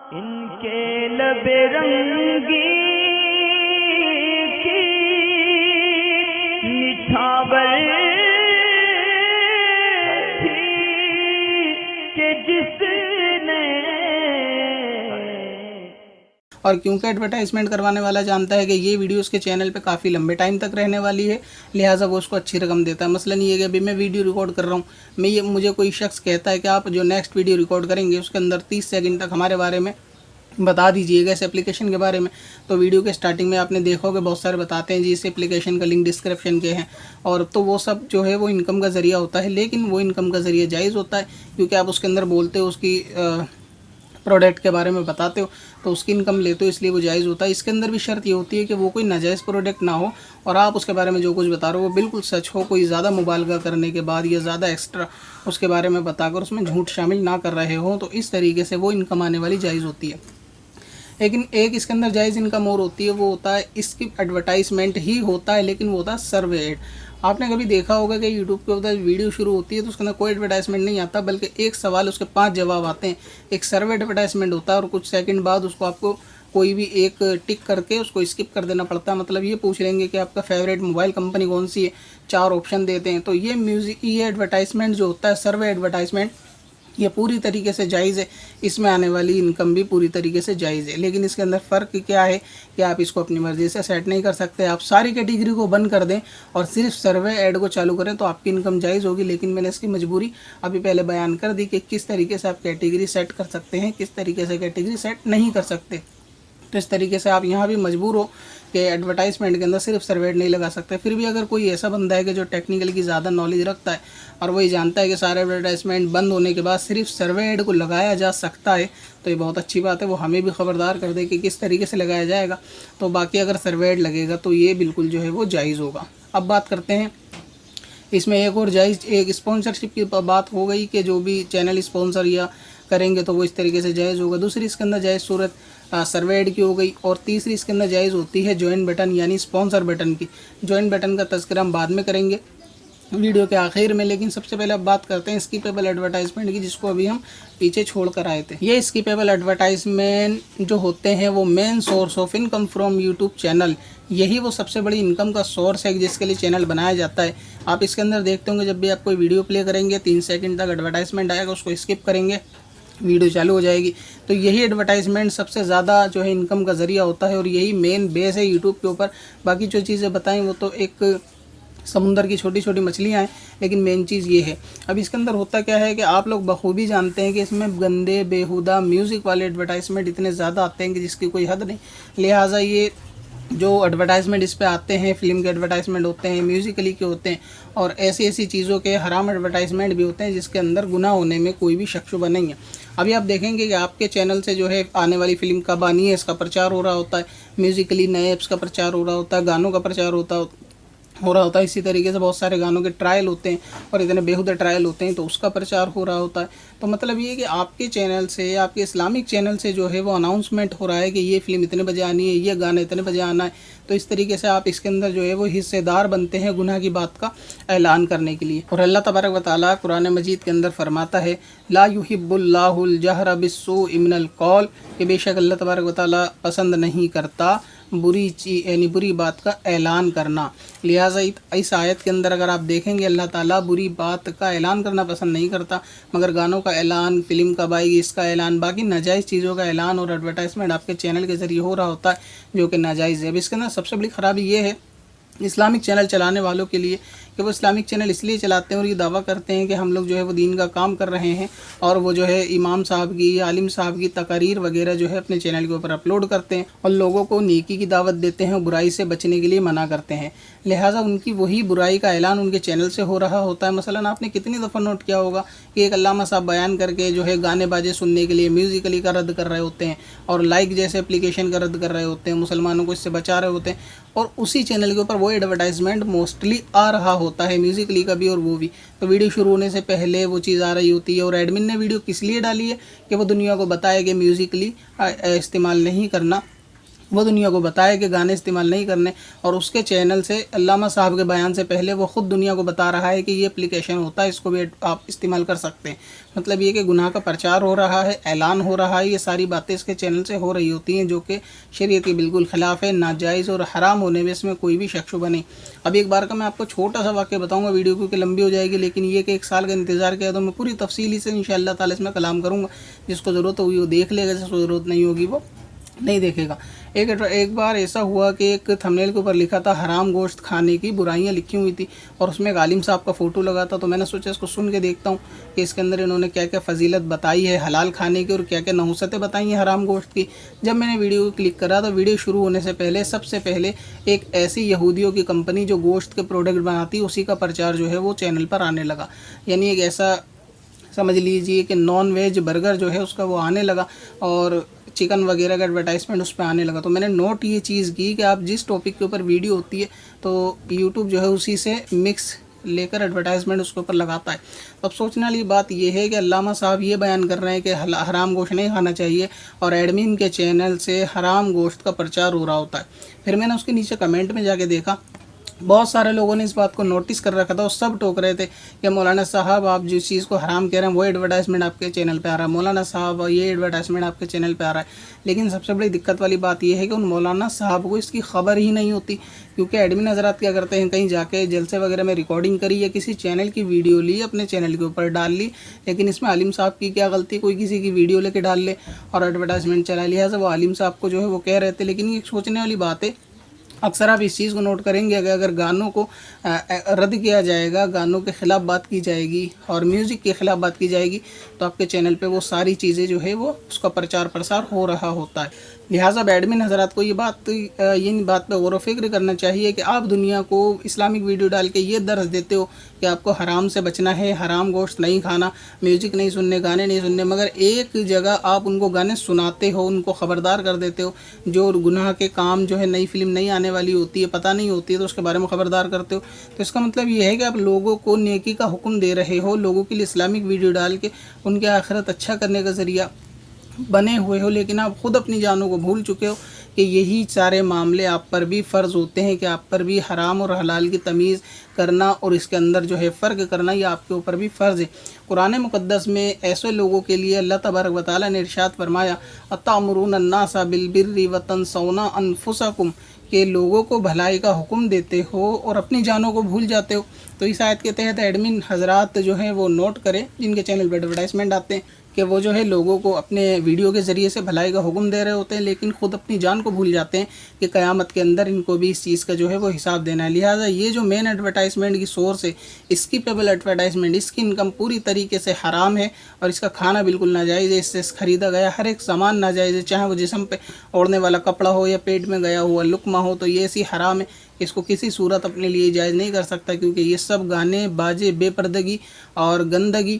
इनके लबे रंगी की निछावर थी कि जिसने। और क्योंकि एडवर्टाइजमेंट करवाने वाला जानता है कि ये वीडियो उसके चैनल पे काफ़ी लंबे टाइम तक रहने वाली है, लिहाजा वो उसको अच्छी रकम देता है। मसलन ये है कि अभी मैं वीडियो रिकॉर्ड कर रहा हूँ, मुझे कोई शख्स कहता है कि आप जो नेक्स्ट वीडियो रिकॉर्ड करेंगे उसके अंदर 30 सेकंड तक हमारे बारे में बता दीजिएगा, इस एप्लीकेशन के बारे में। तो वीडियो के स्टार्टिंग में आपने देखा होगा बहुत सारे बताते हैं जी इस एप्लीकेशन का लिंक डिस्क्रिप्शन के हैं, और तो वो सब जो है वो इनकम का ज़रिया होता है। लेकिन वो इनकम का ज़रिया जायज़ होता है क्योंकि आप उसके अंदर बोलते हो, उसकी प्रोडक्ट के बारे में बताते हो तो उसकी इनकम लेते हो, इसलिए वो जायज़ होता है। इसके अंदर भी शर्त ये होती है कि वो कोई नाजायज़ प्रोडक्ट ना हो और आप उसके बारे में जो कुछ बता रहे हो वो बिल्कुल सच हो, कोई ज़्यादा मुबालगा करने के बाद या ज़्यादा एक्स्ट्रा उसके बारे में बताकर उसमें झूठ शामिल ना कर रहे हो, तो इस तरीके से वो इनकम आने वाली जायज़ होती है। लेकिन एक इसके अंदर जायज़ इनकम और होती है, वो होता है इसकी एडवर्टाइजमेंट ही होता है, लेकिन वो होता है सर्वे एड। आपने कभी देखा होगा कि यूट्यूब के ऊपर वीडियो शुरू होती है तो उसके अंदर कोई एडवर्टाइजमेंट नहीं आता, बल्कि एक सवाल उसके 5 जवाब आते हैं। एक सर्वे एडवर्टाइजमेंट होता है और कुछ सेकंड बाद उसको आपको कोई भी एक टिक करके उसको स्किप कर देना पड़ता है। मतलब ये पूछ लेंगे कि आपका फेवरेट मोबाइल कंपनी कौन सी है, 4 ऑप्शन देते हैं। तो ये एडवर्टाइजमेंट जो होता है सर्वे एडवर्टाइजमेंट, ये पूरी तरीके से जायज़ है, इसमें आने वाली इनकम भी पूरी तरीके से जायज़ है। लेकिन इसके अंदर फ़र्क क्या है कि आप इसको अपनी मर्ज़ी से सेट नहीं कर सकते। आप सारी कैटेगरी को बंद कर दें और सिर्फ सर्वे ऐड को चालू करें तो आपकी इनकम जायज़ होगी। लेकिन मैंने इसकी मजबूरी अभी पहले बयान कर दी कि किस तरीके से आप कैटेगरी सेट कर सकते हैं, किस तरीके से कैटेगरी सेट नहीं कर सकते। तो इस तरीके से आप यहाँ भी मजबूर हो कि एडवर्टाइजमेंट के अंदर सिर्फ सर्वे एड नहीं लगा सकते। फिर भी अगर कोई ऐसा बंदा है कि जो टेक्निकल की ज़्यादा नॉलेज रखता है और वही जानता है कि सारे एडवर्टाइजमेंट बंद होने के बाद सिर्फ सर्वे एड को लगाया जा सकता है, तो ये बहुत अच्छी बात है। वो हमें भी खबरदार कर दे कि किस तरीके से लगाया जाएगा। तो बाकी अगर सर्वे एड लगेगा तो ये बिल्कुल जो है वो जायज़ होगा। अब बात करते हैं इसमें एक और जायज़, एक स्पॉन्सरशिप की बात हो गई कि जो भी चैनल स्पॉन्सर या करेंगे तो वो इस तरीके से जायज़ होगा। दूसरी इसके अंदर जायज़ सूरत सर्वे एड की हो गई, और तीसरी इसके अंदर जायज़ होती है ज्वाइन बटन यानी स्पॉन्सर बटन की। ज्वाइन बटन का तज़किरा हम बाद में करेंगे वीडियो के आखिर में, लेकिन सबसे पहले अब बात करते हैं स्किपेबल एडवर्टाइजमेंट की, जिसको अभी हम पीछे छोड़ कर आए थे। ये स्किपेबल एडवर्टाइजमेंट जो होते हैं वो main source of income from YouTube channel, यही वो सबसे बड़ी इनकम का सोर्स है जिसके लिए चैनल बनाया जाता है। आप इसके अंदर देखते होंगे जब भी आप कोई वीडियो प्ले करेंगे 3 सेकंड तक एडवर्टाइजमेंट आएगा, उसको स्किप करेंगे, वीडियो चालू हो जाएगी। तो यही एडवर्टाइजमेंट सबसे ज़्यादा जो है इनकम का ज़रिया होता है और यही मेन बेस है यूट्यूब के ऊपर। बाकी जो चीज़ें बताएं वो तो एक समुंदर की छोटी छोटी मछलियाँ हैं, लेकिन मेन चीज़ ये है। अब इसके अंदर होता क्या है कि आप लोग बखूबी जानते हैं कि इसमें गंदे बेहुदा म्यूज़िक वाले एडवर्टाइजमेंट इतने ज़्यादा आते हैं कि जिसकी कोई हद नहीं। लिहाजा ये जो एडवर्टाइजमेंट इस पे आते हैं, फिल्म के एडवर्टाइजमेंट होते हैं, म्यूज़िकली के होते हैं, और ऐसी ऐसी चीज़ों के हराम एडवर्टाइजमेंट भी होते हैं जिसके अंदर गुनाह होने में कोई भी शक शुबा नहीं है। अभी आप देखेंगे कि आपके चैनल से जो है आने वाली फ़िल्म कब आनी है इसका प्रचार हो रहा होता है, म्यूज़िकली नए ऐप्स का प्रचार हो रहा होता है, गानों का प्रचार हो रहा होता है। इसी तरीके से बहुत सारे गानों के ट्रायल होते हैं और इतने बेहुदा ट्रायल होते हैं तो उसका प्रचार हो रहा होता है। तो मतलब ये है कि आपके चैनल से, आपके इस्लामिक चैनल से जो है वो अनाउंसमेंट हो रहा है कि ये फ़िल्म इतने बजे आनी है, ये गाना इतने बजे आना है। तो इस तरीके से आप इसके अंदर जो है वो हिस्सेदार बनते हैं गुनाह की बात का ऐलान करने के लिए। और अल्लाह तबारक व तआला कुरान मजीद के अंदर फरमाता है ला युहिब्बुल्लाहुल जहरा बिस्सूइ मिनल कौल, कि बेशक अल्लाह तबारक व तआला पसंद नहीं करता बुरी चीज़ यानी बुरी बात का ऐलान करना। लिहाजा इस आयत के अंदर अगर आप देखेंगे अल्लाह ताला बुरी बात का ऐलान करना पसंद नहीं करता, मगर गानों का ऐलान, फिल्म कब आएगी इसका ऐलान, बाकी नाजायज़ चीज़ों का ऐलान और एडवर्टाइजमेंट आपके चैनल के ज़रिए हो रहा होता है जो कि नाजायज़ है। अब इसके अंदर सबसे बड़ी ख़राबी ये है इस्लामिक चैनल चलाने वालों के लिए कि वो इस्लामिक चैनल इसलिए चलाते हैं और ये दावा करते हैं कि हम लोग जो है वो दीन का काम कर रहे हैं, और वो जो है इमाम साहब की, आलिम साहब की तकारीर वगैरह जो है अपने चैनल के ऊपर अपलोड करते हैं और लोगों को नेकी की दावत देते हैं, बुराई से बचने के लिए मना करते हैं। लिहाजा उनकी वही बुराई का ऐलान उनके चैनल से हो रहा होता है। मसलन आपने कितनी दफ़ा नोट किया होगा कि एक अल्लामा साहब बयान करके जो है गाने बाजे सुनने के लिए म्यूज़िकली का रद्द कर रहे होते हैं और लाइक जैसे एप्लीकेशन का रद्द कर रहे होते हैं, मुसलमानों को इससे बचा रहे होते हैं, और उसी चैनल के ऊपर वो एडवर्टाइजमेंट मोस्टली आ रहा होता है, म्यूज़िकली का भी और वो भी। तो वीडियो शुरू होने से पहले वो चीज़ आ रही होती है और एडमिन ने वीडियो किस लिए डाली है कि वो दुनिया को बताया कि म्यूज़िकली इस्तेमाल नहीं करना, वो दुनिया को बताया कि गाने इस्तेमाल नहीं करने, और उसके चैनल से अल्लामा साहब के बयान से पहले वो ख़ुद दुनिया को बता रहा है कि ये एप्लीकेशन होता है, इसको भी आप इस्तेमाल कर सकते हैं। मतलब ये कि गुनाह का प्रचार हो रहा है, ऐलान हो रहा है, ये सारी बातें इसके चैनल से हो रही होती हैं जो कि शरीयत के बिल्कुल ख़िलाफ़ है, नाजायज़ और हराम होने में इसमें कोई भी शक शुबा नहीं। अब एक बार का मैं आपको छोटा सा वाक़या बताऊँगा, वीडियो क्योंकि लंबी हो जाएगी, लेकिन ये कि 1 साल का इंतज़ार किया तो मैं पूरी तफसीली से इंशाअल्लाह ताला इसमें कलाम करूँगा। जिसको ज़रूरत होगी वो देख लेगा, जिसको ज़रूरत नहीं होगी वो नहीं देखेगा। एक बार ऐसा हुआ कि एक थंबनेल के ऊपर लिखा था हराम गोश्त खाने की बुराइयां लिखी हुई थी, और उसमें एक आलिम साहब का फ़ोटो लगा था। तो मैंने सोचा इसको सुन के देखता हूँ कि इसके अंदर इन्होंने क्या क्या फ़जीलत बताई है हलाल खाने की और क्या क्या नहुसतें बताई हैं हराम गोश्त की। जब मैंने वीडियो को क्लिक करा तो वीडियो शुरू होने से पहले सबसे पहले एक ऐसी यहूदियों की कंपनी जो गोश्त के प्रोडक्ट बनाती, उसी का प्रचार जो है वो चैनल पर आने लगा। यानी एक ऐसा समझ लीजिए कि नॉन वेज बर्गर जो है उसका वो आने लगा, और चिकन वगैरह का एडवर्टाइजमेंट उस पर आने लगा। तो मैंने नोट ये चीज़ की कि आप जिस टॉपिक के ऊपर वीडियो होती है तो यूट्यूब जो है उसी से मिक्स लेकर एडवर्टाइजमेंट उसके ऊपर लगाता है। तो अब सोचने वाली बात यह है कि अल्लामा साहब ये बयान कर रहे हैं कि हराम गोश्त नहीं खाना चाहिए, और एडमिन के चैनल से हराम गोश्त का प्रचार हो रहा होता है। फिर मैंने उसके नीचे कमेंट में जाके देखा, बहुत सारे लोगों ने इस बात को नोटिस कर रखा था और सब टोक रहे थे कि मौलाना साहब आप जिस चीज़ को हराम कह रहे हैं वो एडवर्टाइजमेंट आपके चैनल पे आ रहा है, मौलाना साहब ये एडवर्टाइजमेंट आपके चैनल पे आ रहा है। लेकिन सबसे बड़ी दिक्कत वाली बात यह है कि उन मौलाना साहब को इसकी खबर ही नहीं होती, क्योंकि एडमिन हजरात क्या करते हैं, कहीं जाके जलसे वगैरह में रिकॉर्डिंग करी या किसी चैनल की वीडियो ली, अपने चैनल के ऊपर डाल ली। लेकिन इसमें आलिम साहब की क्या गलती, कोई किसी की वीडियो लेके डाल ले और एडवर्टाइजमेंट चला लिया। वो आलिम साहब को जो है वो कह रहे थे। लेकिन ये सोचने वाली बात है, अक्सर आप इस चीज़ को नोट करेंगे कि अगर गानों को रद्द किया जाएगा, गानों के ख़िलाफ़ बात की जाएगी और म्यूज़िक के ख़िलाफ़ बात की जाएगी, तो आपके चैनल पे वो सारी चीज़ें जो है वो उसका प्रचार प्रसार हो रहा होता है। लिहाजा एडमिन हज़रात को ये बात पे गौर व फिक्र करना चाहिए कि आप दुनिया को इस्लामिक वीडियो डाल के ये दर्ज देते हो कि आपको हराम से बचना है, हराम गोश्त नहीं खाना, म्यूज़िक नहीं सुनने, गाने नहीं सुनने, मगर एक जगह आप उनको गाने सुनाते हो, उनको ख़बरदार कर देते हो। जो गुनाह के काम जो है, नई फिल्म नहीं आने वाली होती है, पता नहीं होती है, तो उसके बारे में ख़बरदार करते हो। तो इसका मतलब ये है कि आप लोगों को नेकी का हुक्म दे रहे हो, लोगों के लिए इस्लामिक वीडियो डाल के उनके आखिरत अच्छा करने का ज़रिया बने हुए हो, लेकिन आप ख़ुद अपनी जानों को भूल चुके हो कि यही सारे मामले आप पर भी फ़र्ज़ होते हैं कि आप पर भी हराम और हलाल की तमीज़ करना और इसके अंदर जो है फ़र्क करना, ये आपके ऊपर भी फ़र्ज़ है। कुरान मुक़द्दस में ऐसे लोगों के लिए अल्लाह तबारक व तआला ने इरशाद फरमाया, अतामुरून अन्नासा बिलबिर्रि व तंसौना अनफुसकुम, के लोगों को भलाई का हुक्म देते हो और अपनी जानों को भूल जाते हो। तो इस आयत के तहत एडमिन हजरात जो हैं वो नोट करें, जिनके चैनल पर एडवर्टाइजमेंट आते हैं, कि वो जो है लोगों को अपने वीडियो के ज़रिए से भलाई का हुक्म दे रहे होते हैं, लेकिन ख़ुद अपनी जान को भूल जाते हैं कि क़यामत के अंदर इनको भी इस चीज़ का जो है वो हिसाब देना है। लिहाजा ये जो मेन एडवर्टाइजमेंट की सोर्स है, स्किपेबल एडवर्टाइजमेंट, इसकी इनकम पूरी तरीके से हराम है और इसका खाना बिल्कुल नाजायज़ है। इससे ख़रीदा गया हर एक सामान नाजायज़ है, चाहे वो जिस्म पे ओढ़ने वाला कपड़ा हो या पेट में गया हुआ लुक़मा हो, तो ये ऐसी हराम है, इसको किसी सूरत अपने लिए जायज़ नहीं कर सकता, क्योंकि ये सब गाने बाजे बेपर्दगी और गंदगी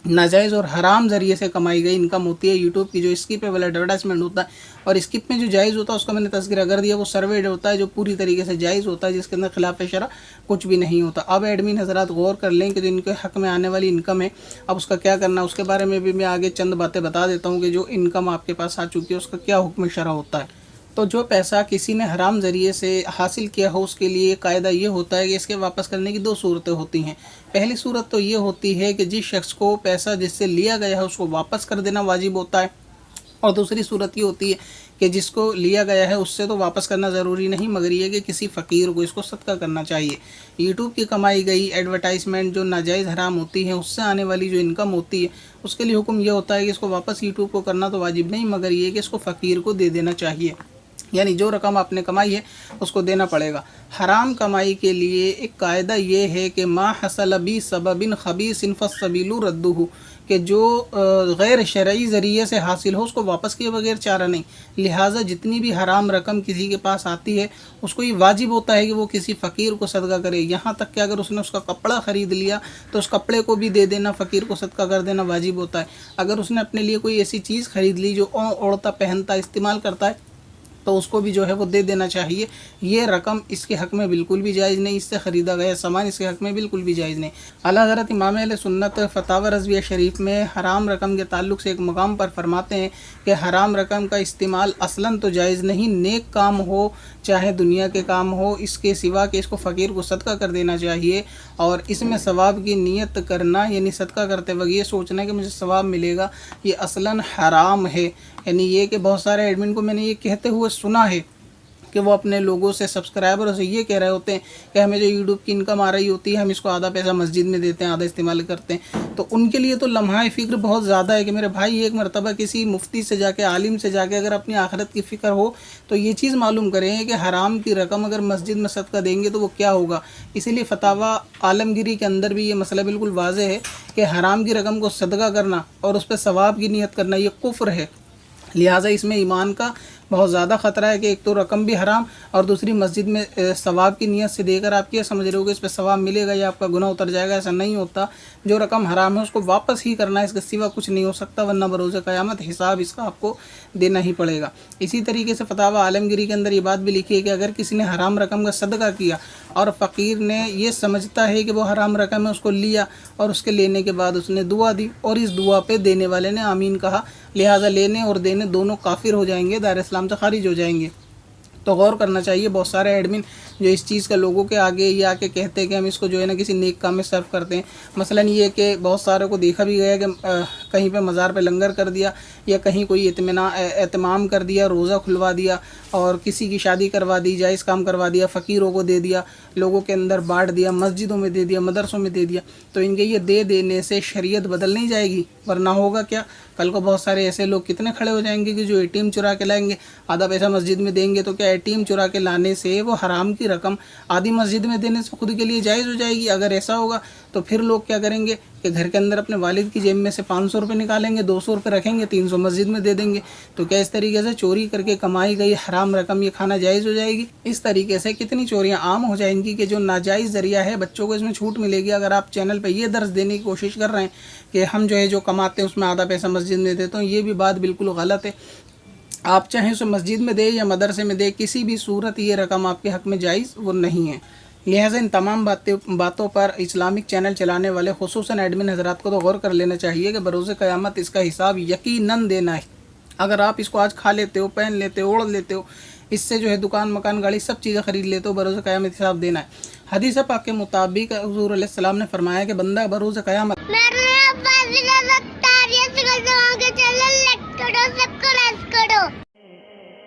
नाजायज़ और हराम ज़रिए से कमाई गई इनकम होती है। यूट्यूब की जो स्किप वाला एडवर्टाइजमेंट होता है, और स्किप में जो जायज़ होता है उसका मैंने तज़किरा कर दिया, वो सर्वेड होता है जो पूरी तरीके से जायज़ होता है, जिसके अंदर खिलाफ शरा कुछ भी नहीं होता। अब एडमिन हज़रात गौर कर लें कि जो इनके हक़ में आने वाली इनकम है, अब उसका क्या करना है, उसके बारे में भी मैं आगे चंद बातें बता देता हूँ कि जो इनकम आपके पास आ चुकी है उसका क्या हुक्म शरा होता है। तो जो पैसा किसी ने हराम ज़रिए से हासिल किया हो, उसके लिए कायदा ये होता है कि इसके वापस करने की 2 सूरतें होती हैं। पहली सूरत तो ये होती है कि जिस शख्स को पैसा जिससे लिया गया है उसको वापस कर देना वाजिब होता है, और दूसरी सूरत ये होती है कि जिसको लिया गया है उससे तो वापस करना ज़रूरी नहीं, मगर ये कि किसी फ़कीर को इसको सदका करना चाहिए। यूट्यूब की कमाई गई एडवर्टाइजमेंट जो नाजायज़ हराम होती है, उससे आने वाली जो इनकम होती है, उसके लिए हुक्म यह होता है कि इसको वापस यूट्यूब को करना तो वाजिब नहीं, मगर ये कि इसको फ़कीर को दे देना चाहिए। यानी जो रकम आपने कमाई है उसको देना पड़ेगा। हराम कमाई के लिए एक कायदा ये है कि मा हसल बी सबबिन खबीसिन फस्सबीलु रद्दुहु, कि जो गैर शरई ज़रिए से हासिल हो उसको वापस किए बगैर चारा नहीं। लिहाजा जितनी भी हराम रकम किसी के पास आती है उसको ये वाजिब होता है कि वो किसी फ़कीर को सदका करे। यहाँ तक कि अगर उसने उसका कपड़ा ख़रीद लिया तो उस कपड़े को भी दे देना, फ़कीर को सदका कर देना वाजिब होता है। अगर उसने अपने लिए कोई ऐसी चीज़ ख़रीद ली जो ओढ़ता पहनता इस्तेमाल करता है तो उसको भी जो है वो दे देना चाहिए। ये रकम इसके हक़ में बिल्कुल भी जायज़ नहीं, इससे ख़रीदा गया सामान इसके हक़ में बिल्कुल भी जायज़ नहीं। आला हज़रत इमाम अहले सुन्नत फतावा रज़विया शरीफ में हराम रकम के ताल्लुक़ से एक मकाम पर फरमाते हैं कि हराम रकम का इस्तेमाल असलन तो जायज़ नहीं, नेक काम हो चाहे दुनिया के काम हो, इसके सिवा कि इसको फ़कीर को सदका कर देना चाहिए। और इसमें सवाब की नीयत करना यानी सदका करते वक्त ये सोचना कि मुझे सवाब मिलेगा, ये असलन हराम है। यानी ये कि बहुत सारे एडमिन को मैंने ये कहते हुए सुना है कि वो अपने लोगों से सब्सक्राइबरों से ये कह रहे होते हैं कि हमें जो यूट्यूब की इनकम आ रही होती है हम इसको आधा पैसा मस्जिद में देते हैं, आधा इस्तेमाल करते हैं। तो उनके लिए तो लम्हा फ़िक्र बहुत ज़्यादा है कि मेरे भाई एक मरतबा किसी मुफ्ती से जाके, आलिम से जाके अगर अपनी आखिरत की फ़िक्र हो तो ये चीज़ मालूम करें कि हराम की रकम अगर मस्जिद में सदका देंगे तो वो क्या होगा। इसीलिए फतावा आलमगिरी के अंदर भी ये मसला बिल्कुल वाज़ेह है कि हराम की रकम को सदका करना और उस पर सवाब की नीयत करना ये कुफ्र है। लिहाजा इसमें ईमान का बहुत ज़्यादा ख़तरा है कि एक तो रकम भी हराम और दूसरी मस्जिद में सवाब की नीयत से देकर आप क्या समझ रहे हो कि इस पर सवाब मिलेगा या आपका गुनाह उतर जाएगा। ऐसा नहीं होता। जो रकम हराम है उसको वापस ही करना है, इसके सिवा कुछ नहीं हो सकता, वरना बरोज़ क़यामत हिसाब इसका आपको देना ही पड़ेगा। इसी तरीके से फतावा आलमगिरी के अंदर ये बात भी लिखी है कि अगर किसी ने हराम रकम का सदका किया और फ़कीर ने ये समझता है कि वो हराम रकम है, उसको लिया और उसके लेने के बाद उसने दुआ दी और इस दुआ पे देने वाले ने आमीन कहा, लिहाजा लेने और देने दोनों काफिर हो जाएंगे, दायरे इस्लाम से खारिज हो जाएंगे। तो गौर करना चाहिए। बहुत सारे एडमिन जो इस चीज़ का लोगों के आगे ये आके कहते हैं कि हम इसको जो है ना किसी नेक काम में सर्व करते हैं। मसलन ये कि बहुत सारे को देखा भी गया कि कहीं पे मज़ार पे लंगर कर दिया या कहीं कोई एहतमाम कर दिया, रोज़ा खुलवा दिया और किसी की शादी करवा दी, जायज़ काम करवा दिया, फ़कीरों को दे दिया, लोगों के अंदर बांट दिया, मस्जिदों में दे दिया, मदरसों में दे दिया। तो इनके ये दे देने से शरीयत बदल नहीं जाएगी, वरना होगा क्या, कल को बहुत सारे ऐसे लोग कितने खड़े हो जाएंगे कि जो एटीएम चुरा के लाएंगे, आधा पैसा मस्जिद में देंगे तो क्या एटीएम चुरा के लाने से वो हराम की रकम आधी मस्जिद में देने से खुद के लिए जायज़ हो जाएगी। अगर ऐसा होगा तो फिर लोग क्या करेंगे कि घर के अंदर अपने वालिद की जेब में से 500 रुपये निकालेंगे, 200 रुपये रखेंगे, 300 मस्जिद में दे देंगे। तो क्या इस तरीके से चोरी करके कमाई गई हराम रकम ये खाना जायज़ हो जाएगी। इस तरीके से कितनी चोरियां आम हो जाएंगी कि जो नाजायज़ ज़रिया है बच्चों को इसमें छूट मिलेगी। अगर आप चैनल पर ये दर्स देने की कोशिश कर रहे हैं कि हम जो है जो कमाते हैं उसमें आधा पैसा मस्जिद में देते हैं, ये भी बात बिल्कुल गलत है। आप चाहें उसे मस्जिद में दे या मदरसे में दे, किसी भी सूरत ये रकम आपके हक़ में जायज़ वो नहीं है। लिहाजा इन तमाम बातों पर इस्लामिक चैनल चलाने वाले खुसूसन एडमिन हज़रात को तो गौर कर लेना चाहिए कि बरोज़ क़यामत इसका हिसाब यकीनन देना है। अगर आप इसको आज खा लेते हो, पहन लेते हो, ओढ़ लेते हो, इससे जो है दुकान मकान गाड़ी सब चीज़ें ख़रीद लेते हो, बरोज़ क़यामत हिसाब देना है। हदीस पाक के मुताबिक हुज़ूर अलैहि सलाम ने फरमाया कि बंदा बरोज़ क़यामत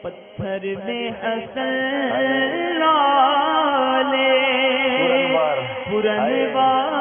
पत्थर में असल लाले पुरनवार